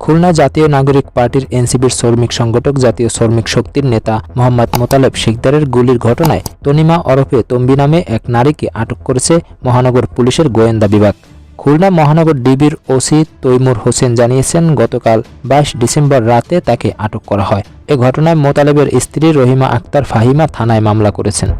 খুলনা জাতীয় নাগরিক পার্টির এনসিপির শ্রমিক সংগঠক জাতীয় শ্রমিক শক্তির নেতা মোহাম্মদ মোতালেব শিকদারের গুলির ঘটনায় তনিমা ওরফে তম্বি নামে এক নারীকে আটক করেছে মহানগর পুলিশের গোয়েন্দা বিভাগ। খুলনা মহানগর ডিবির ওসি তৈমুর হোসেন জানিয়েছেন, গতকাল 22 ডিসেম্বর রাতে তাকে আটক করা হয়। এ ঘটনায় মোতালেবের স্ত্রী রহিমা আক্তার ফাহিমা থানায় মামলা করেছেন।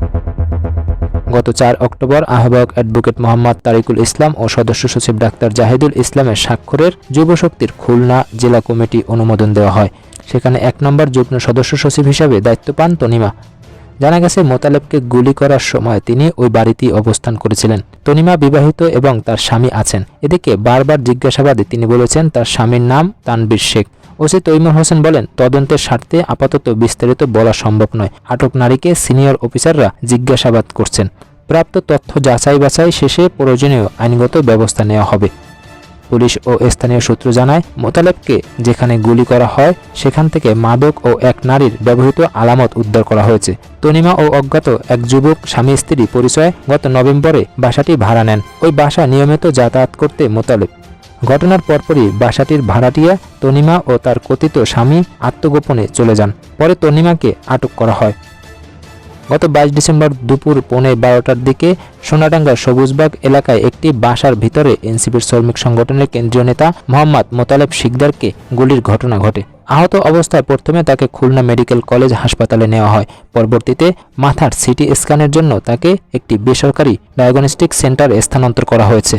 গত 4 অক্টোবর আহ্বায়ক অ্যাডভোকেট মোহাম্মদ তারিকুল ইসলাম ও সদস্য সচিব ডাক্তার জাহিদুল ইসলামের স্বাক্ষরের যুবশক্তির খুলনা জেলা কমিটি অনুমোদন দেওয়া হয়। সেখানে 1 নম্বর যুগ্ম সদস্য সচিব হিসাবে দায়িত্ব পান তনিমা। জানা গেছে, মোতালেবকে গুলি করার সময় তিনি ওই বাড়িতেই অবস্থান করেছিলেন। তনিমা বিবাহিত এবং তার স্বামী আছেন। এদিকে বারবার জিজ্ঞাসাবাদে তিনি বলেছেন তার স্বামীর নাম তানবীর শেখ। ওসি তৈমুর হোসেন বলেন, তদন্তের স্বার্থে আপাতত বিস্তারিত বলা সম্ভব নয়। আটক নারীকে সিনিয়র অফিসাররা জিজ্ঞাসাবাদ করছেন। প্রাপ্ত তথ্য যাচাই বাছাই শেষে প্রয়োজনীয় আইনগত ব্যবস্থা নেওয়া হবে। পুলিশ ও স্থানীয় সূত্র জানায়, মোতালেবকে যেখানে গুলি করা হয় সেখান থেকে মাদক ও এক নারীর ব্যবহৃত আলামত উদ্ধার করা হয়েছে। তনিমা ও অজ্ঞাত এক যুবক স্বামী স্ত্রী পরিচয়ে গত নভেম্বরে বাসাটি ভাড়া নেন। ওই বাসা নিয়মিত যাতায়াত করতে মোতালেব। ঘটনার পরপরই বাসাটির ভাড়াটিয়া তনিমা ও তার কথিত স্বামী আত্মগোপনে চলে যান। পরে তনিমাকে আটক করা হয়। গত 22 ডিসেম্বর দুপুর 12:15টার দিকে সোনাডাঙ্গার সবুজবাগ এলাকায় একটি বাসার ভিতরে এনসিপির শ্রমিক সংগঠনের কেন্দ্রীয় নেতা মোহাম্মদ মোতালেব শিকদারকে গুলির ঘটনা ঘটে। আহত অবস্থায় প্রথমে তাকে খুলনা মেডিকেল কলেজ হাসপাতালে নেওয়া হয়। পরবর্তীতে মাথার সিটি স্ক্যানের জন্য তাকে একটি বেসরকারি ডায়াগনস্টিক সেন্টারে স্থানান্তর করা হয়েছে।